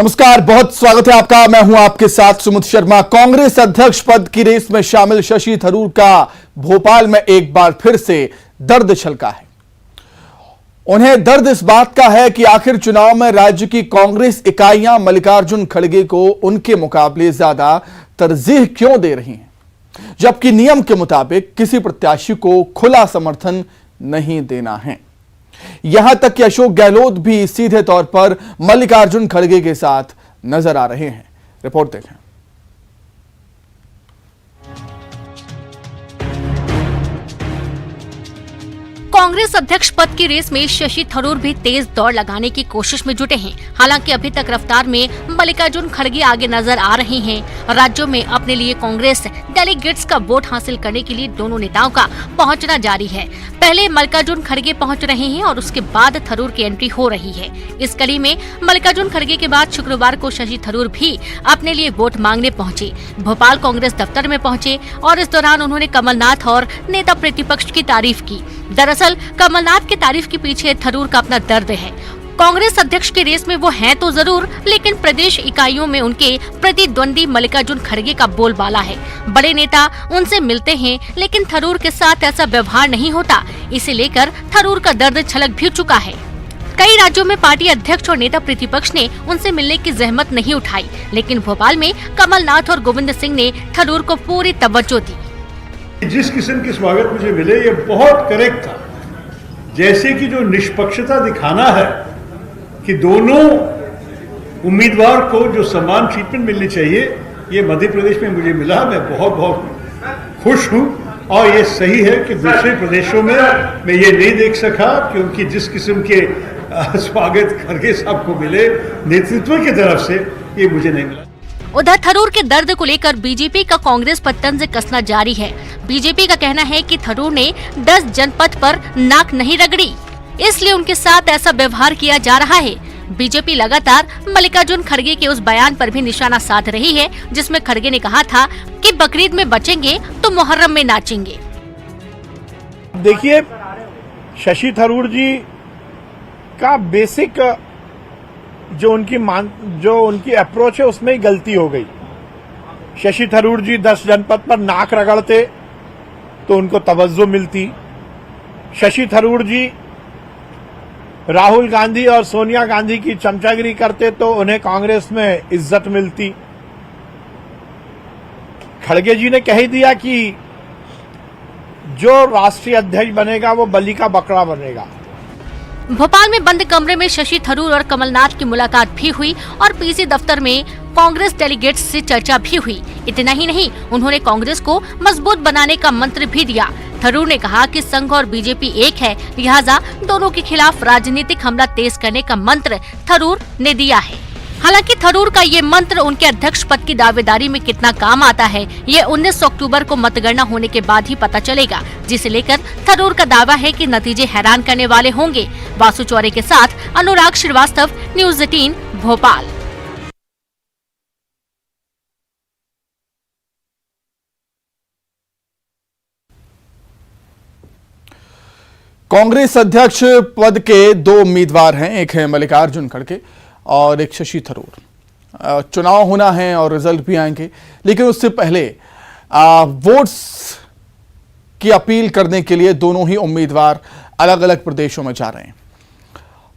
नमस्कार, बहुत स्वागत है आपका। मैं हूं आपके साथ सुमित शर्मा। कांग्रेस अध्यक्ष पद की रेस में शामिल शशि थरूर का भोपाल में एक बार फिर से दर्द छलका है। उन्हें दर्द इस बात का है कि आखिर चुनाव में राज्य की कांग्रेस इकाइयां मल्लिकार्जुन खड़गे को उनके मुकाबले ज्यादा तरजीह क्यों दे रही हैं, जबकि नियम के मुताबिक किसी प्रत्याशी को खुला समर्थन नहीं देना है। यहां तक कि अशोक गहलोत भी सीधे तौर पर मल्लिकार्जुन खड़गे के साथ नजर आ रहे हैं। रिपोर्ट देखें। कांग्रेस अध्यक्ष पद की रेस में शशि थरूर भी तेज दौड़ लगाने की कोशिश में जुटे हैं। हालांकि अभी तक रफ्तार में मल्लिकार्जुन खड़गे आगे नजर आ रहे हैं। राज्यों में अपने लिए कांग्रेस डेलीगेट्स का वोट हासिल करने के लिए दोनों नेताओं का पहुंचना जारी है। पहले मल्लिकार्जुन खड़गे पहुंच रहे हैं और उसके बाद थरूर की एंट्री हो रही है। इस कड़ी में मल्लिकार्जुन खड़गे के बाद शुक्रवार को शशि थरूर भी अपने लिए वोट मांगने पहुंचे। भोपाल कांग्रेस दफ्तर में पहुंचे और इस दौरान उन्होंने कमलनाथ और नेता प्रतिपक्ष की तारीफ की। दरअसल कमलनाथ की तारीफ के पीछे थरूर का अपना दर्द है। कांग्रेस अध्यक्ष की रेस में वो हैं तो जरूर, लेकिन प्रदेश इकाइयों में उनके प्रतिद्वंदी मल्लिकार्जुन खड़गे का बोलबाला है। बड़े नेता उनसे मिलते हैं, लेकिन थरूर के साथ ऐसा व्यवहार नहीं होता। इसे लेकर थरूर का दर्द छलक भी चुका है। कई राज्यों में पार्टी अध्यक्ष और नेता प्रतिपक्ष ने उनसे मिलने की जहमत नहीं उठाई, लेकिन भोपाल में कमलनाथ और गोविंद सिंह ने थरूर को पूरी तवज्जो दी। जिस किस्म के स्वागत मुझे मिले ये बहुत करेक्ट था। जैसे कि जो निष्पक्षता दिखाना है कि दोनों उम्मीदवार को जो समान ट्रीटमेंट मिलनी चाहिए, ये मध्य प्रदेश में मुझे मिला। मैं बहुत बहुत खुश हूं और ये सही है कि दूसरे प्रदेशों में मैं ये नहीं देख सका, क्योंकि जिस किस्म के स्वागत खड़गे साहब को मिले नेतृत्व की तरफ से, ये मुझे नहीं मिला। उधर थरूर के दर्द को लेकर बीजेपी का कांग्रेस पर तंज कसना जारी है। बीजेपी का कहना है कि थरूर ने 10 जनपद पर नाक नहीं रगड़ी, इसलिए उनके साथ ऐसा व्यवहार किया जा रहा है। बीजेपी लगातार मल्लिकार्जुन खड़गे के उस बयान पर भी निशाना साध रही है, जिसमें खड़गे ने कहा था कि बकरीद में बचेंगे तो मुहर्रम में नाचेंगे। देखिए, शशि थरूर जी का बेसिक जो उनकी अप्रोच है उसमें ही गलती हो गई। शशि थरूर जी 10 जनपद पर नाक रगड़ते तो उनको तवज्जो मिलती। शशि थरूर जी राहुल गांधी और सोनिया गांधी की चमचागिरी करते तो उन्हें कांग्रेस में इज्जत मिलती। खड़गे जी ने कह ही दिया कि जो राष्ट्रीय अध्यक्ष बनेगा वो बलि का बकरा बनेगा। भोपाल में बंद कमरे में शशि थरूर और कमलनाथ की मुलाकात भी हुई और पीसी दफ्तर में कांग्रेस डेलीगेट्स से चर्चा भी हुई। इतना ही नहीं, उन्होंने कांग्रेस को मजबूत बनाने का मंत्र भी दिया। थरूर ने कहा कि संघ और बीजेपी एक है, लिहाजा दोनों के खिलाफ राजनीतिक हमला तेज करने का मंत्र थरूर ने दिया है। हालांकि थरूर का ये मंत्र उनके अध्यक्ष पद की दावेदारी में कितना काम आता है, ये 19 अक्टूबर को मतगणना होने के बाद ही पता चलेगा, जिसे लेकर थरूर का दावा है कि नतीजे हैरान करने वाले होंगे। वासु चौरे के साथ अनुराग श्रीवास्तव, न्यूज़ 18 भोपाल। कांग्रेस अध्यक्ष पद के 2 उम्मीदवार हैं, एक है मल्लिकार्जुन खड़गे और एक शशि थरूर। चुनाव होना है और रिजल्ट भी आएंगे, लेकिन उससे पहले वोट्स की अपील करने के लिए दोनों ही उम्मीदवार अलग अलग प्रदेशों में जा रहे हैं।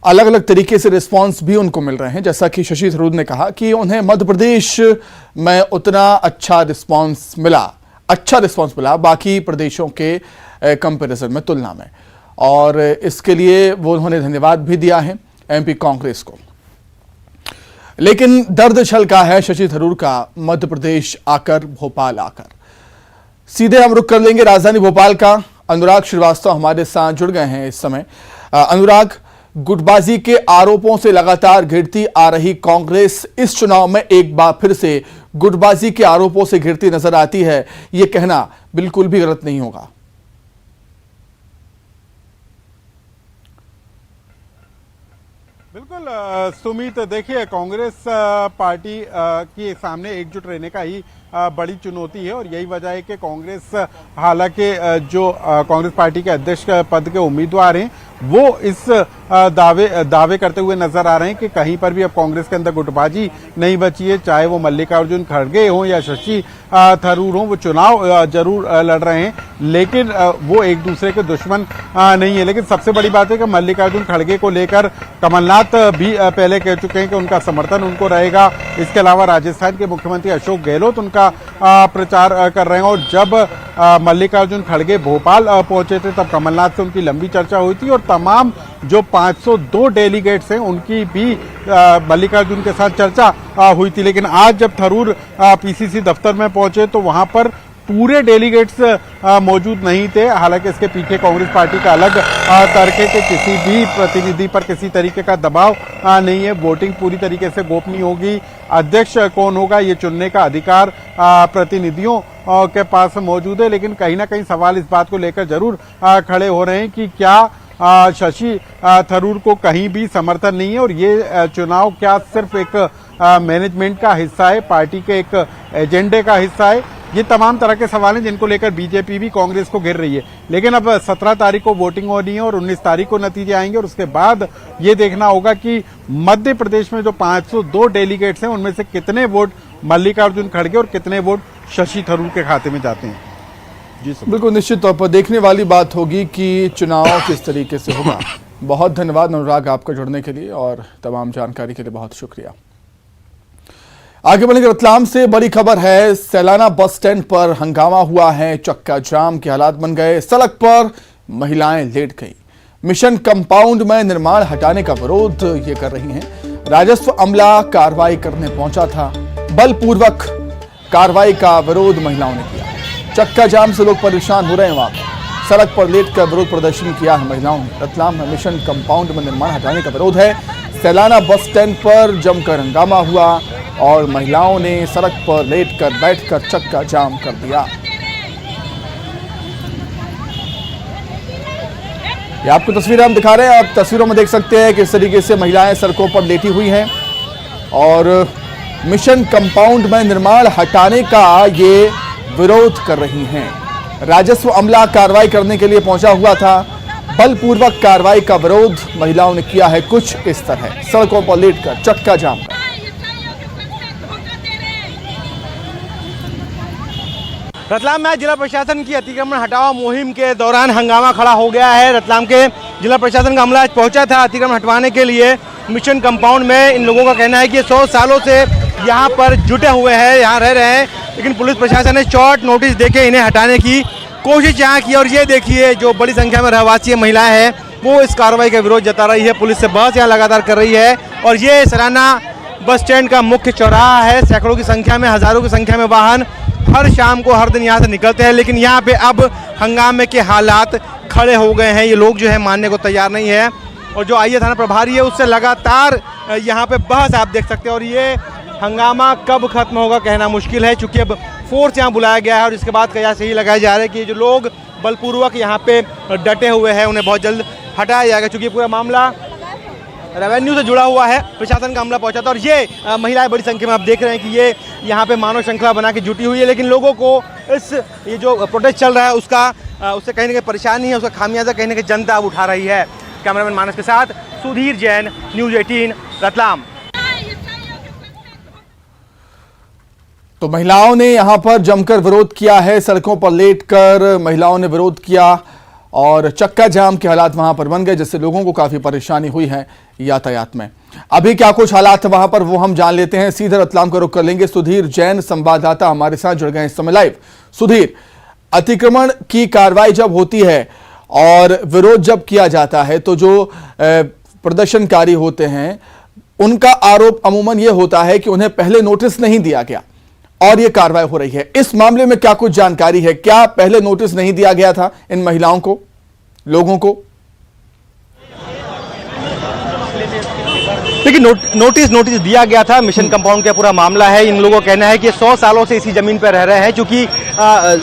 अलग अलग तरीके से रिस्पांस भी उनको मिल रहे हैं। जैसा कि शशि थरूर ने कहा कि उन्हें मध्य प्रदेश में उतना अच्छा रिस्पांस मिला बाकी प्रदेशों के कंपैरिजन में, तुलना में, और इसके लिए वो उन्होंने धन्यवाद भी दिया है एमपी कांग्रेस को। लेकिन दर्द छलका है शशि थरूर का मध्य प्रदेश आकर, भोपाल आकर। सीधे हम रुख कर लेंगे राजधानी भोपाल का। अनुराग श्रीवास्तव हमारे साथ जुड़ गए हैं इस समय। अनुराग, गुटबाजी के आरोपों से लगातार घिरती आ रही कांग्रेस इस चुनाव में एक बार फिर से गुटबाजी के आरोपों से घिरती नजर आती है, यह कहना बिल्कुल भी गलत नहीं होगा। बिल्कुल सुमित, देखिए कांग्रेस पार्टी के सामने एकजुट रहने का ही बड़ी चुनौती है और यही वजह है कि कांग्रेस, हालांकि जो कांग्रेस पार्टी के अध्यक्ष पद के उम्मीदवार हैं वो इस दावे करते हुए नजर आ रहे हैं कि कहीं पर भी अब कांग्रेस के अंदर गुटबाजी नहीं बची है। चाहे वो मल्लिकार्जुन खड़गे हो या शशि थरूर हो, वो चुनाव जरूर लड़ रहे हैं, लेकिन वो एक दूसरे के दुश्मन नहीं है। लेकिन सबसे बड़ी बात है कि मल्लिकार्जुन खड़गे को लेकर कमलनाथ भी पहले कह चुके हैं कि उनका समर्थन उनको रहेगा। इसके अलावा राजस्थान के मुख्यमंत्री अशोक गहलोत उनका प्रचार कर रहे हैं। और जब मल्लिकार्जुन खड़गे भोपाल पहुंचे थे तब कमलनाथ से उनकी लंबी चर्चा हुई थी और तमाम जो 502 डेलीगेट्स हैं उनकी भी मल्लिकार्जुन के साथ चर्चा हुई थी। लेकिन आज जब थरूर पीसीसी दफ्तर में पहुंचे तो वहां पर पूरे डेलीगेट्स मौजूद नहीं थे। हालांकि इसके पीछे कांग्रेस पार्टी का अलग तर्क है कि किसी भी प्रतिनिधि पर किसी तरीके का दबाव नहीं है। वोटिंग पूरी तरीके से गोपनीय होगी। अध्यक्ष कौन होगा ये चुनने का अधिकार प्रतिनिधियों के पास मौजूद है। लेकिन कहीं ना कहीं सवाल इस बात को लेकर जरूर खड़े हो रहे हैं कि क्या शशि थरूर को कहीं भी समर्थन नहीं है और ये चुनाव क्या सिर्फ एक मैनेजमेंट का हिस्सा है, पार्टी के एक एजेंडे का हिस्सा है। ये तमाम तरह के सवाल हैं जिनको लेकर बीजेपी भी कांग्रेस को घेर रही है। लेकिन अब 17 तारीख को वोटिंग होनी है और 19 तारीख को नतीजे आएंगे और उसके बाद ये देखना होगा कि मध्य प्रदेश में जो 502 डेलीगेट्स हैं उनमें से कितने वोट मल्लिकार्जुन खड़गे और कितने वोट शशि थरूर के खाते में जाते हैं। जी सर, बिल्कुल निश्चित तौर पर देखने वाली बात होगी कि चुनाव किस तरीके से होगा। बहुत धन्यवाद अनुराग आपका जुड़ने के लिए और तमाम जानकारी के लिए बहुत शुक्रिया। आगे बढ़ेंगे, रतलाम से बड़ी खबर है। सैलाना बस स्टैंड पर हंगामा हुआ है, चक्का जाम के हालात बन गए, सड़क पर महिलाएं लेट गई। मिशन कंपाउंड में निर्माण हटाने का विरोध ये कर रही हैं। राजस्व अमला कार्रवाई करने पहुंचा था, बलपूर्वक कार्रवाई का विरोध महिलाओं ने किया। चक्का जाम से लोग परेशान हो रहे हैं। वहां पर सड़क पर लेट कर विरोध प्रदर्शन किया है महिलाओं ने। रतलाम में मिशन कंपाउंड में निर्माण हटाने का विरोध है। सैलाना बस स्टैंड पर जमकर हंगामा हुआ और महिलाओं ने सड़क पर लेटकर बैठकर चक्का जाम कर दिया। ये आपको तस्वीरें हम दिखा रहे हैं। आप तस्वीरों में देख सकते हैं किस तरीके से महिलाएं सड़कों पर लेटी हुई हैं और मिशन कंपाउंड में निर्माण हटाने का ये विरोध कर रही हैं। राजस्व अमला कार्रवाई करने के लिए पहुंचा हुआ था, बलपूर्वक कार्रवाई का विरोध महिलाओं ने किया है। कुछ इस तरह सड़कों पर लेटकर चक्का जाम कर। रतलाम में जिला प्रशासन की अतिक्रमण हटाओ मुहिम के दौरान हंगामा खड़ा हो गया है। रतलाम के जिला प्रशासन का अमला आज पहुंचा था अतिक्रमण हटवाने के लिए मिशन कंपाउंड में। इन लोगों का कहना है कि 100 सालों से यहाँ पर जुटे हुए हैं, यहाँ रह रहे हैं, लेकिन पुलिस प्रशासन ने शॉर्ट नोटिस देके इन्हें हटाने की कोशिश यहाँ की। और ये देखिए जो बड़ी संख्या में रहवासी महिलाएं हैं वो इस कार्रवाई का विरोध जता रही है। पुलिस से बहस यहाँ लगातार कर रही है। और ये सैलाना बस स्टैंड का मुख्य चौराहा है। सैकड़ों की संख्या में, हजारों की संख्या में वाहन हर शाम को हर दिन यहाँ से निकलते हैं, लेकिन यहाँ पे अब हंगामे के हालात खड़े हो गए हैं। ये लोग जो है मानने को तैयार नहीं है। और जो आईए थाना प्रभारी है उससे लगातार यहाँ पे बहस आप देख सकते हैं। और ये हंगामा कब खत्म होगा कहना मुश्किल है, चूँकि अब फोर्स यहाँ बुलाया गया है और इसके बाद कयास यही लगाया जा रहा है कि जो लोग बलपूर्वक यहाँ पे डटे हुए हैं उन्हें बहुत जल्द हटाया जाएगा। चूँकि पूरा मामला रेवेन्यू से जुड़ा हुआ है, प्रशासन का अमला पहुंचा था। और ये महिलाएं बड़ी संख्या में आप देख रहे हैं कि ये यहाँ पे मानव श्रृंखला बना के जुटी हुई है। लेकिन लोगों को ये जो प्रोटेस्ट चल रहा है उससे कहीं ना कहीं परेशानी है, उसका खामियाजा कहीं ना कहीं जनता अब उठा रही है। कैमरामैन मानस के साथ सुधीर जैन, न्यूज़ 18 रतलाम। तो महिलाओं ने यहां पर जमकर विरोध किया है, सड़कों पर लेटकर महिलाओं ने विरोध किया और चक्का जाम के हालात वहां पर बन गए, जिससे लोगों को काफी परेशानी हुई है यातायात में। अभी क्या कुछ हालात है वहां पर वो हम जान लेते हैं। सीधे रतलाम का रुख कर लेंगे। सुधीर जैन संवाददाता हमारे साथ जुड़ गए इस समय लाइव। सुधीर, अतिक्रमण की कार्रवाई जब होती है और विरोध जब किया जाता है तो जो प्रदर्शनकारी होते हैं उनका आरोप अमूमन यह होता है कि उन्हें पहले नोटिस नहीं दिया गया और यह कार्रवाई हो रही है। इस मामले में क्या कुछ जानकारी है? क्या पहले नोटिस नहीं दिया गया था इन महिलाओं को, लोगों को? देखिए नोटिस दिया गया था। मिशन कंपाउंड का पूरा मामला है। इन लोगों का कहना है कि 100 सालों से इसी जमीन पर रह रहे हैं, क्योंकि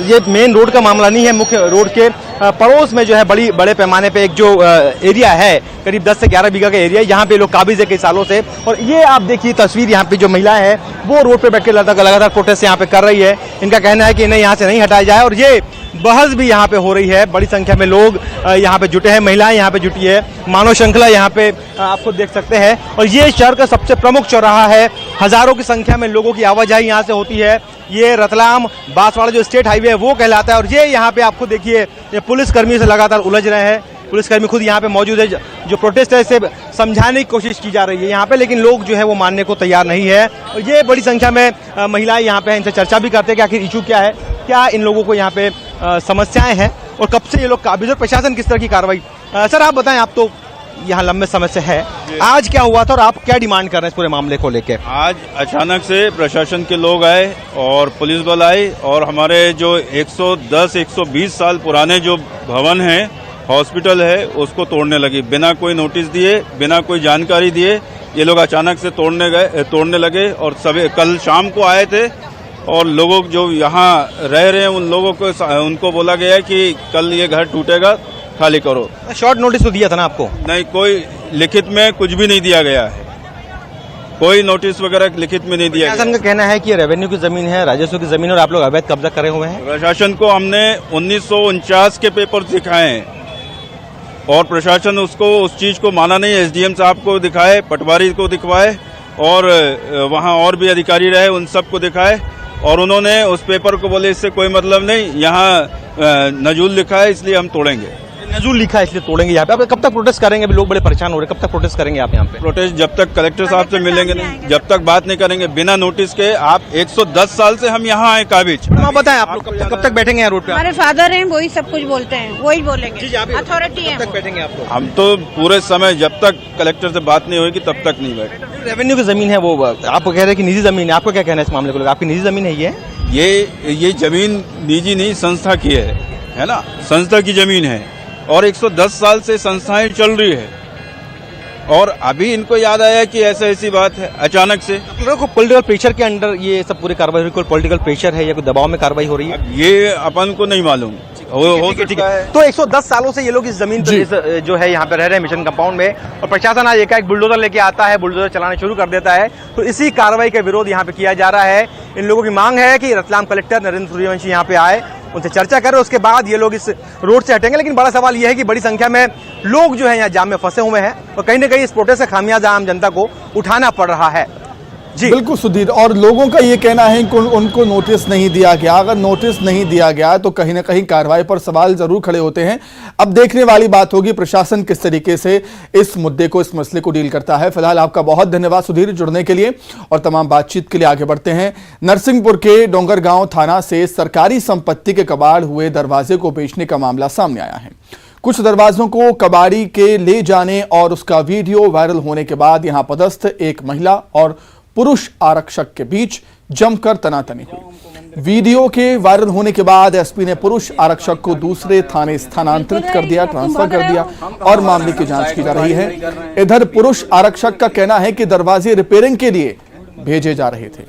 ये मेन रोड का मामला नहीं है, मुख्य रोड के पड़ोस में जो है बड़े पैमाने पे एक जो एरिया है, करीब 10 से 11 बीघा का एरिया, यहाँ पे लोग काबिज है कई सालों से। और ये आप देखिए तस्वीर, यहाँ पे जो महिलाएं हैं वो रोड पे बैठ के लगातार प्रोटेस्ट यहाँ पे कर रही है। इनका कहना है कि इन्हें यहाँ से नहीं हटाया जाए, और ये बहस भी यहाँ पे हो रही है। बड़ी संख्या में लोग यहाँ पे जुटे हैं, महिलाएं यहाँ पे जुटी है, मानव श्रृंखला यहाँ पे आपको देख सकते हैं। और ये शहर का सबसे प्रमुख चौराहा है, हजारों की संख्या में लोगों की आवाजाही यहाँ से होती है। ये रतलाम बांसवाड़ा जो स्टेट हाईवे है वो कहलाता है। और ये यहाँ पे आपको देखिए ये पुलिसकर्मी से लगातार उलझ रहे हैं, पुलिसकर्मी खुद यहाँ पे मौजूद है। जो प्रोटेस्ट है इसे समझाने की कोशिश की जा रही है यहाँ पे, लेकिन लोग जो है वो मानने को तैयार नहीं है। और ये बड़ी संख्या में महिलाएं यहाँ पे हैं, इनसे चर्चा भी करते हैं कि आखिर इशू क्या है, क्या इन लोगों को यहाँ पे समस्याएं हैं और कब से ये लोग काबिज, और प्रशासन किस तरह की कार्रवाई। सर आप बताएं, आप तो यहाँ लंबे समय से है, आज क्या हुआ था और आप क्या डिमांड कर रहे हैं इस पूरे मामले को लेकर? आज अचानक से प्रशासन के लोग आए और पुलिस बल आई और हमारे जो 110-120 साल पुराने जो भवन है, हॉस्पिटल है, उसको तोड़ने लगी। बिना कोई नोटिस दिए, बिना कोई जानकारी दिए ये लोग अचानक से तोड़ने लगे। और सभी कल शाम को आए थे और लोगों जो यहाँ रह रहे हैं उन लोगों को उनको बोला गया है कि कल ये घर टूटेगा, खाली करो। शॉर्ट नोटिस तो दिया था ना आपको? नहीं, कोई लिखित में कुछ भी नहीं दिया गया है, कोई नोटिस वगैरह लिखित में नहीं दिया गया। प्रशासन का कहना है कि ये रेवेन्यू की जमीन है, राजस्व की जमीन, और आप लोग अवैध कब्जा करे हुए हैं। प्रशासन को हमने 1949 के पेपर दिखाए हैं और प्रशासन उसको उस चीज को माना नहीं। एसडीएम साहब को दिखाए, पटवारी को दिखवाए और वहाँ और भी अधिकारी रहे, उन सबको दिखाए और उन्होंने उस पेपर को बोले इससे कोई मतलब नहीं, यहाँ नजूल लिखा है इसलिए हम तोड़ेंगे। नजूल लिखा है इसलिए तोड़ेंगे। यहाँ पे आप कब तक प्रोटेस्ट करेंगे? अभी लोग बड़े परेशान हो रहे हैं, कब तक प्रोटेस्ट करेंगे आप यहाँ पे? प्रोटेस्ट जब तक कलेक्टर साहब से मिलेंगे नहीं, जब तक बात नहीं करेंगे बिना नोटिस के। आप 110 साल से हम यहाँ आए काबिज। आप बताएं, आप लोग कब तक बैठेंगे यहाँ रोड पे? हमारे फादर हैं, वही सब कुछ बोलते हैं, वही बोलेंगे, अथॉरिटी है। कब तक बैठेंगे आप लोग? हम तो पूरे समय जब तक कलेक्टर से बात नहीं होगी तब तक नहीं बैठे। रेवेन्यू की जमीन है वो, आप कह रहे हैं कि निजी जमीन है, आपको क्या कहना है इस मामले को लेकर? आपकी निजी जमीन है ये जमीन निजी नहीं, संस्था की है ना, संस्था की जमीन है और 110 साल से संस्थाएं चल रही है और अभी इनको याद आया कि ऐसी बात है अचानक से। को पॉलिटिकल प्रेशर के अंडर ये सब पूरी कार्रवाई हो रही है? कोई पॉलिटिकल प्रेशर है या कोई दबाव में कार्रवाई हो रही है? ये अपन को नहीं मालूम। ठीक है। तो 110 सालों से ये लोग इस जमीन पर जो है यहाँ पे रह रहे हैं मिशन कंपाउंड में, और प्रशासन आज एकाएक बुलडोजर लेके आता है, बुलडोजर चलाना शुरू कर देता है। तो इसी कार्रवाई का विरोध यहाँ पे किया जा रहा है। इन लोगों की मांग है कि रतलाम कलेक्टर नरेंद्र सूर्यवंशी यहाँ पे आए, उनसे चर्चा करें, उसके बाद ये लोग इस रोड से हटेंगे। लेकिन बड़ा सवाल यह है कि बड़ी संख्या में लोग जो है यहाँ जाम में फंसे हुए हैं और कहीं ना कहीं इस प्रोटेस्ट का खामियाजा आम जनता को उठाना पड़ रहा है। जी बिल्कुल सुधीर, और लोगों का ये कहना है कि उनको नोटिस नहीं दिया गया। अगर नोटिस नहीं दिया गया तो कहीं ना कहीं कार्रवाई पर सवाल जरूर खड़े होते हैं। अब देखने वाली बात होगी प्रशासन किस तरीके से इस मुद्दे को, इस मसले को डील करता है। फिलहाल आपका बहुत धन्यवाद सुधीर जुड़ने के लिए और तमाम बातचीत के लिए। आगे बढ़ते हैं। नरसिंहपुर के डोंगरगांव थाना से सरकारी संपत्ति के कबाड़ हुए दरवाजे को बेचने का मामला सामने आया है। कुछ दरवाजों को कबाड़ी के ले जाने और उसका वीडियो वायरल होने के बाद यहां पदस्थ एक महिला और पुरुष आरक्षक के बीच जमकर तनातनी हुई। वीडियो के वायरल होने के बाद एसपी ने पुरुष आरक्षक को दूसरे थाने स्थानांतरित कर दिया, ट्रांसफर कर दिया और मामले की जांच की जा रही है। इधर पुरुष आरक्षक का कहना है कि दरवाजे रिपेयरिंग के लिए भेजे जा रहे थे।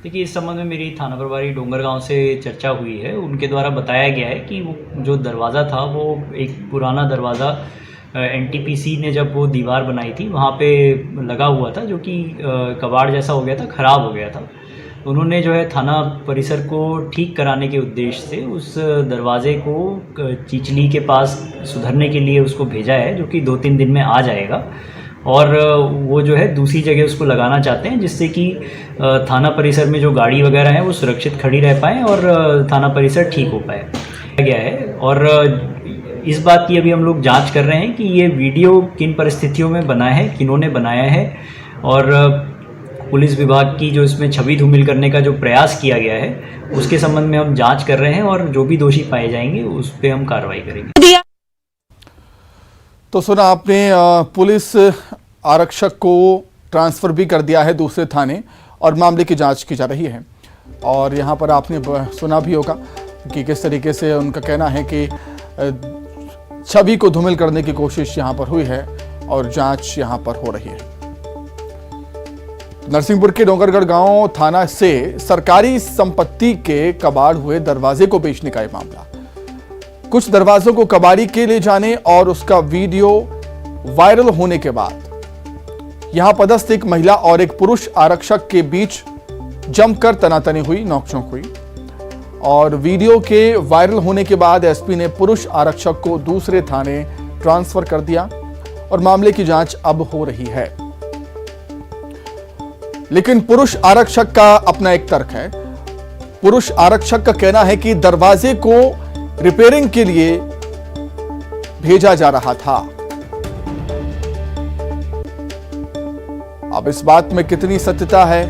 देखिए, इस संबंध में मेरी थाना प्रभारी डोंगरगांव से चर्चा हुई है। उनके द्वारा बताया गया है कि वो जो दरवाज़ा था वो एक पुराना दरवाज़ा एनटीपीसी ने जब वो दीवार बनाई थी वहाँ पे लगा हुआ था, जो कि कबाड़ जैसा हो गया था, ख़राब हो गया था। उन्होंने जो है थाना परिसर को ठीक कराने के उद्देश्य से उस दरवाज़े को चिचली के पास सुधरने के लिए उसको भेजा है, जो कि 2-3 दिन में आ जाएगा। और वो जो है दूसरी जगह उसको लगाना चाहते हैं, जिससे कि थाना परिसर में जो गाड़ी वगैरह है वो सुरक्षित खड़ी रह पाए और थाना परिसर ठीक हो पाए गया है। और इस बात की अभी हम लोग जांच कर रहे हैं कि ये वीडियो किन परिस्थितियों में बना है, किन्होंने बनाया है, और पुलिस विभाग की जो इसमें छवि धूमिल करने का जो प्रयास किया गया है उसके संबंध में हम जांच कर रहे हैं और जो भी दोषी पाए जाएंगे उस पर हम कार्रवाई करेंगे। तो सुना आपने, पुलिस आरक्षक को ट्रांसफर भी कर दिया है दूसरे थाने और मामले की जांच की जा रही है। और यहाँ पर आपने सुना भी होगा कि किस तरीके से उनका कहना है कि छवि को धूमिल करने की कोशिश यहाँ पर हुई है और जांच यहाँ पर हो रही है। नरसिंहपुर के डोंगरगढ़ गांव थाना से सरकारी संपत्ति के कबाड़ हुए दरवाजे को बेचने का यह मामला। कुछ दरवाजों को कबाड़ी के ले जाने और उसका वीडियो वायरल होने के बाद यहां पदस्थ एक महिला और एक पुरुष आरक्षक के बीच जमकर तनातनी हुई, नोकझोंक हुई और वीडियो के वायरल होने के बाद एसपी ने पुरुष आरक्षक को दूसरे थाने ट्रांसफर कर दिया और मामले की जांच अब हो रही है। लेकिन पुरुष आरक्षक का अपना एक तर्क है। पुरुष आरक्षक का कहना है कि दरवाजे को रिपेयरिंग के लिए भेजा जा रहा था। अब इस बात में कितनी सत्यता है,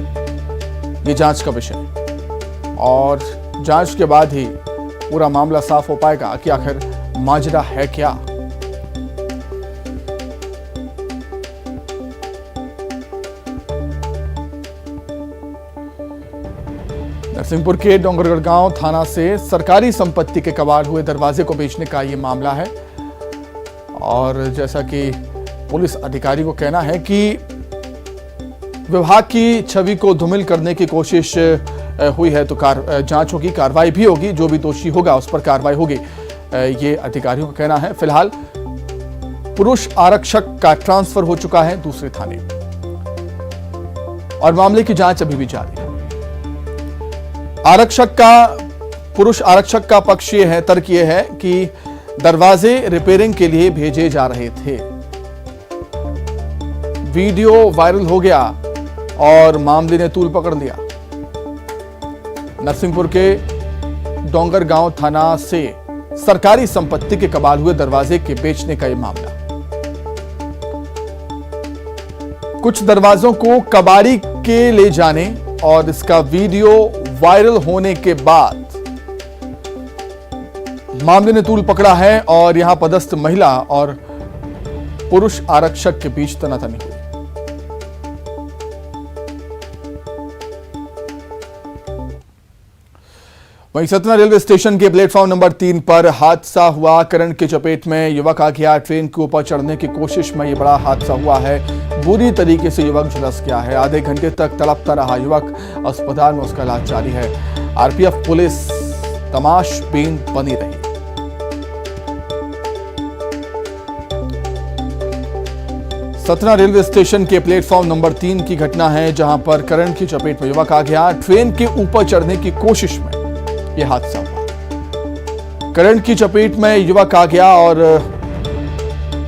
ये जांच का विषय और जांच के बाद ही पूरा मामला साफ हो पाएगा कि आखिर माजरा है क्या। नरसिंहपुर के डोंगरगढ़ गांव थाना से सरकारी संपत्ति के कबाड़ हुए दरवाजे को बेचने का यह मामला है और जैसा कि पुलिस अधिकारी को कहना है कि विभाग की छवि को धूमिल करने की कोशिश हुई है तो जांच होगी, कार्रवाई भी होगी, जो भी दोषी होगा उस पर कार्रवाई होगी, ये अधिकारियों का कहना है। फिलहाल पुरुष आरक्षक का ट्रांसफर हो चुका है दूसरे थाने और मामले की जांच अभी भी जारी है। पुरुष आरक्षक का पक्ष ये है, तर्क ये है कि दरवाजे रिपेयरिंग के लिए भेजे जा रहे थे। वीडियो वायरल हो गया और मामले ने तूल पकड़ लिया। नरसिंहपुर के डोंगर गांव थाना से सरकारी संपत्ति के कबाड़ हुए दरवाजे के बेचने का यह मामला। कुछ दरवाजों को कबाड़ी के ले जाने और इसका वीडियो वायरल होने के बाद मामले ने तूल पकड़ा है और यहां पदस्थ महिला और पुरुष आरक्षक के बीच तनातनी हुई। वहीं सतना रेलवे स्टेशन के प्लेटफॉर्म नंबर 3 पर हादसा हुआ। करंट की चपेट में युवक आ गया। ट्रेन के ऊपर चढ़ने की कोशिश में यह बड़ा हादसा हुआ है। बुरी तरीके से युवक झुलस गया है। आधे घंटे तक तड़पता रहा युवक। अस्पताल में उसका इलाज जारी है। आरपीएफ पुलिस तमाशबीन बनी रही। सतना रेलवे स्टेशन के प्लेटफॉर्म नंबर 3 की घटना है, जहां पर करंट की चपेट में युवक आ गया। ट्रेन के ऊपर चढ़ने की कोशिश में यह हादसा हुआ। करंट की चपेट में युवक आ गया और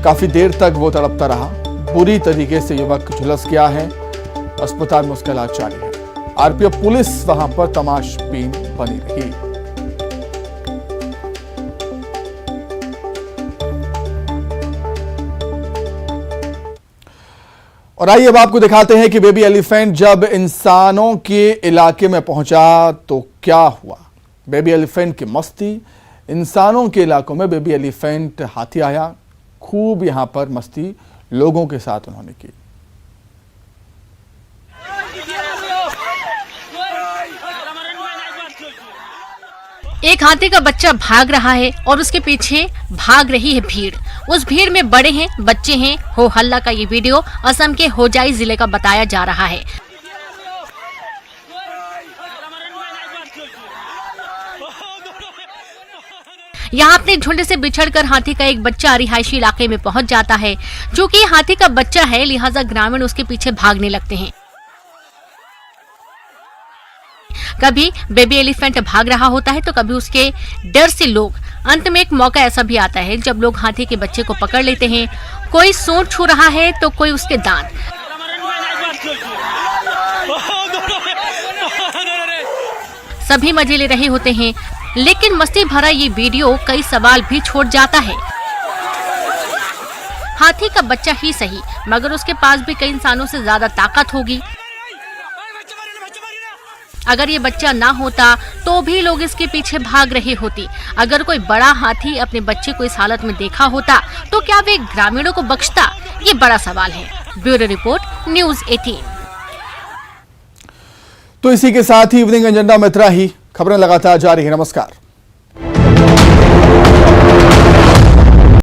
काफी देर तक वो तड़पता रहा। बुरी तरीके से युवक झुलस गया है। अस्पताल में उसका इलाज जारी है। आरपीएफ पुलिस वहां पर तमाशबीन बनी रही। और आइए अब आपको दिखाते हैं कि बेबी एलिफेंट जब इंसानों के इलाके में पहुंचा तो क्या हुआ। बेबी एलिफेंट की मस्ती। इंसानों के इलाकों में बेबी एलिफेंट हाथी आया। खूब यहां पर मस्ती लोगों के साथ उन्होंने की। एक हाथी का बच्चा भाग रहा है और उसके पीछे भाग रही है भीड़। उस भीड़ में बड़े हैं, बच्चे हैं। हो हल्ला का ये वीडियो असम के होजाई जिले का बताया जा रहा है। यहाँ अपने झुंड से बिछड़कर हाथी का एक बच्चा रिहायशी इलाके में पहुंच जाता है। चूंकि हाथी का बच्चा है, लिहाजा ग्रामीण उसके पीछे भागने लगते हैं। कभी बेबी एलिफेंट भाग रहा होता है तो कभी उसके डर से लोग। अंत में एक मौका ऐसा भी आता है जब लोग हाथी के बच्चे को पकड़ लेते हैं। कोई सूंड छू रहा है तो कोई उसके दांत। सभी मजे ले रहे होते हैं, लेकिन मस्ती भरा ये वीडियो कई सवाल भी छोड़ जाता है। हाथी का बच्चा ही सही, मगर उसके पास भी कई इंसानों से ज्यादा ताकत होगी। अगर ये बच्चा ना होता तो भी लोग इसके पीछे भाग रहे होते। अगर कोई बड़ा हाथी अपने बच्चे को इस हालत में देखा होता तो क्या वे ग्रामीणों को बख्शता? ये बड़ा सवाल है। Bureau report, news 18। तो इसी के साथ ही इवनिंग एजेंडा में इतना ही। खबरें लगातार जारी है। नमस्कार।